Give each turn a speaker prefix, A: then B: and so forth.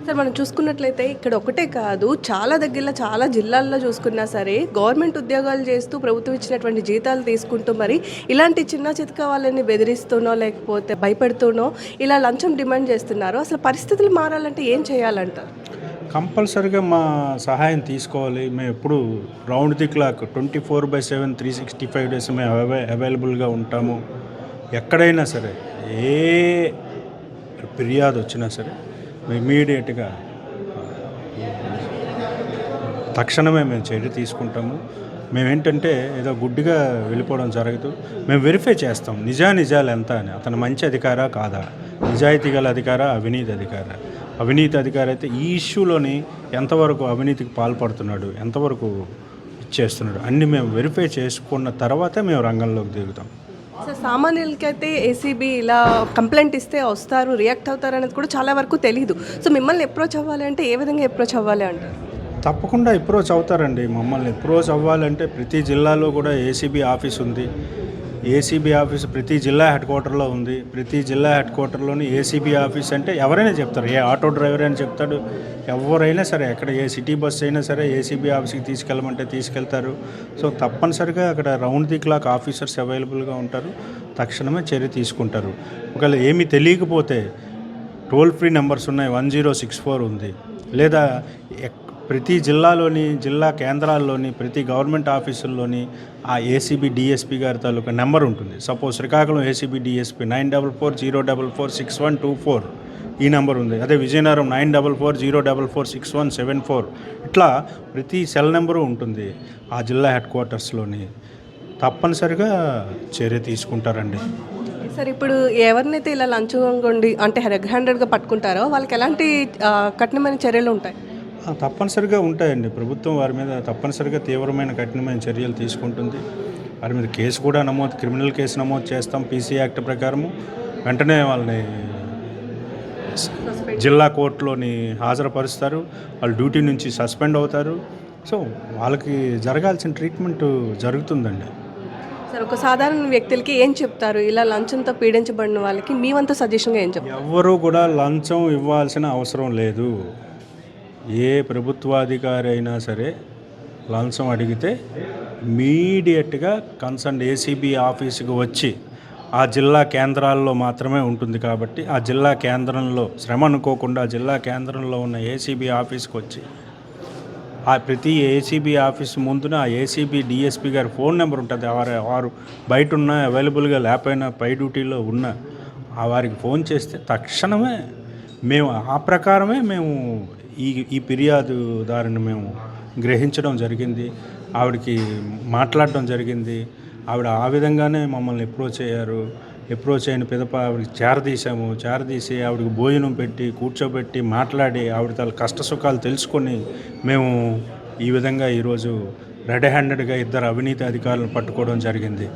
A: Sir మనం చూసుకున్నట్లయితే ఇక్కడ ఒకటే కాదు చాలా దగ్గరలో చాలా జిల్లాల్లో చూసుకున్నా సరే గవర్నమెంట్ ఉద్యోగాలు చేస్తూ ప్రభుత్వం ఇచ్చినటువంటి జీతాలు తీసుకుంటూ మరి ఇలాంటి చిన్న చితక వాళ్ళని బెదిరిస్తూనో లేకపోతే భయపెడుతూనో ఇలా లంచం డిమాండ్ చేస్తున్నారు. అసలు పరిస్థితులు మారాలంటే ఏం చేయాలంటారు?
B: కంపల్సరీగా మా సహాయం తీసుకోవాలి. మేము ఎప్పుడు రౌండ్ ది క్లాక్ 24/7 365 డేస్ మేము అవైలబుల్గా ఉంటాము. ఎక్కడైనా సరే ఏ ఫిర్యాదు వచ్చినా సరే ఇమీడియట్గా తక్షణమే మేము చర్య తీసుకుంటాము. మేమేంటంటే ఏదో గుడ్డిగా వెళ్ళిపోవడం జరగదు. మేము వెరిఫై చేస్తాం నిజాలు ఎంత అని. అతను మంచి అధికారా కాదా, నిజాయితీ గల అధికారా, అవినీతి అధికారా. అవినీతి అధికారి అయితే ఈ ఇష్యూలోని ఎంతవరకు అవినీతికి పాల్పడుతున్నాడు, ఎంతవరకు ఇచ్చేస్తున్నాడు అన్నీ మేము వెరిఫై చేసుకున్న తర్వాతే మేము రంగంలోకి దిగుతాం.
A: సార్ సామాన్యులకైతే ఏసీబీ ఇలా కంప్లైంట్ ఇస్తే వస్తారు, రియాక్ట్ అవుతారు అనేది కూడా చాలా వరకు తెలియదు. సో మిమ్మల్ని అప్రోచ్ అవ్వాలి అంటే ఏ విధంగా అప్రోచ్ అవ్వాలి అంటారు?
B: తప్పకుండా అప్రోచ్ అవుతారండి. మమ్మల్ని అప్రోచ్ అవ్వాలంటే ప్రతి జిల్లాలో కూడా ఏసీబీ ఆఫీస్ ఉంది. ఏసీబీ ఆఫీస్ ప్రతి జిల్లా హెడ్ క్వార్టర్లో ఉంది. ప్రతి జిల్లా హెడ్ క్వార్టర్లోని ఏసీబీ ఆఫీస్ అంటే ఎవరైనా చెప్తారు. ఏ ఆటో డ్రైవర్ అని చెప్తాడు, ఎవరైనా సరే ఎక్కడ ఏ సిటీ బస్ అయినా సరే ఏసీబీ ఆఫీస్కి తీసుకెళ్ళమంటే తీసుకెళ్తారు. సో తప్పనిసరిగా అక్కడ రౌండ్ ది క్లాక్ ఆఫీసర్స్ అవైలబుల్గా ఉంటారు. తక్షణమే చర్య తీసుకుంటారు. ఒకవేళ ఏమీ తెలియకపోతే టోల్ ఫ్రీ నెంబర్స్ ఉన్నాయి. 1064 ఉంది. లేదా ప్రతి జిల్లాలోని జిల్లా కేంద్రాల్లోని ప్రతి గవర్నమెంట్ ఆఫీసుల్లోని ఆ ఏసీబీ డిఎస్పీ గారి తాలూకా నెంబర్ ఉంటుంది. సపోజ్ శ్రీకాకుళం ఏసీబీ డిఎస్పీ 9440446124 ఈ నెంబర్ ఉంది. అదే విజయనగరం 9440446174 ఇట్లా ప్రతి సెల్ నెంబరు ఉంటుంది ఆ జిల్లా హెడ్ క్వార్టర్స్లోని. తప్పనిసరిగా చర్య తీసుకుంటారండి.
A: సార్ ఇప్పుడు ఎవరినైతే ఇలా లంచగొండి అంటే రెడ్ హ్యాండెడ్గా పట్టుకుంటారో వాళ్ళకి ఎలాంటి కఠినమైన చర్యలు ఉంటాయి?
B: తప్పనిసరిగా ఉంటాయండి. ప్రభుత్వం వారి మీద తప్పనిసరిగా తీవ్రమైన కఠినమైన చర్యలు తీసుకుంటుంది. వారి మీద కేసు కూడా క్రిమినల్ కేసు నమోదు చేస్తాం. పీసీ యాక్ట్ ప్రకారము వెంటనే వాళ్ళని జిల్లా కోర్టులోని హాజరుపరుస్తారు. వాళ్ళు డ్యూటీ నుంచి సస్పెండ్ అవుతారు. సో వాళ్ళకి జరగాల్సిన ట్రీట్మెంట్ జరుగుతుందండి.
A: సార్ ఒక సాధారణ వ్యక్తులకి ఏం చెప్తారు? ఇలా లంచంతో పీడించబడిన వాళ్ళకి మీ వంతు సజెషన్గా ఏం చెప్తారు?
B: ఎవరు కూడా లంచం ఇవ్వాల్సిన అవసరం లేదు. ఏ ప్రభుత్వాధికారి అయినా సరే లంచం అడిగితే ఇమీడియట్గా కన్సర్న్ ఏసీబీ ఆఫీసుకు వచ్చి ఆ జిల్లా కేంద్రాల్లో మాత్రమే ఉంటుంది కాబట్టి ఆ జిల్లా కేంద్రంలో శ్రమ అనుకోకుండా జిల్లా కేంద్రంలో ఉన్న ఏసీబీ ఆఫీస్కి వచ్చి ఆ ప్రతి ఏసీబీ ఆఫీస్ ముందున ఆ ఏసీబీ డిఎస్పీ గారి ఫోన్ నెంబర్ ఉంటుంది. వారు బయట ఉన్న అవైలబుల్గా లేకపోయినా పై డ్యూటీలో ఉన్న వారికి ఫోన్ చేస్తే తక్షణమే మేము ఆ ప్రకారమే మేము ఈ ఫిర్యాదుదారుని మేము గ్రహించడం జరిగింది. ఆవిడకి మాట్లాడడం జరిగింది. ఆవిడ ఆ విధంగానే మమ్మల్ని అప్రోచ్ అయిన పిదప ఆవిడకి చేరదీసి ఆవిడకి భోజనం పెట్టి కూర్చోబెట్టి మాట్లాడి ఆవిడ తన కష్ట సుఖాలు తెలుసుకొని మేము ఈ విధంగా ఈరోజు రెడ్ హ్యాండెడ్గా 2 అవినీతి అధికారులను పట్టుకోవడం జరిగింది.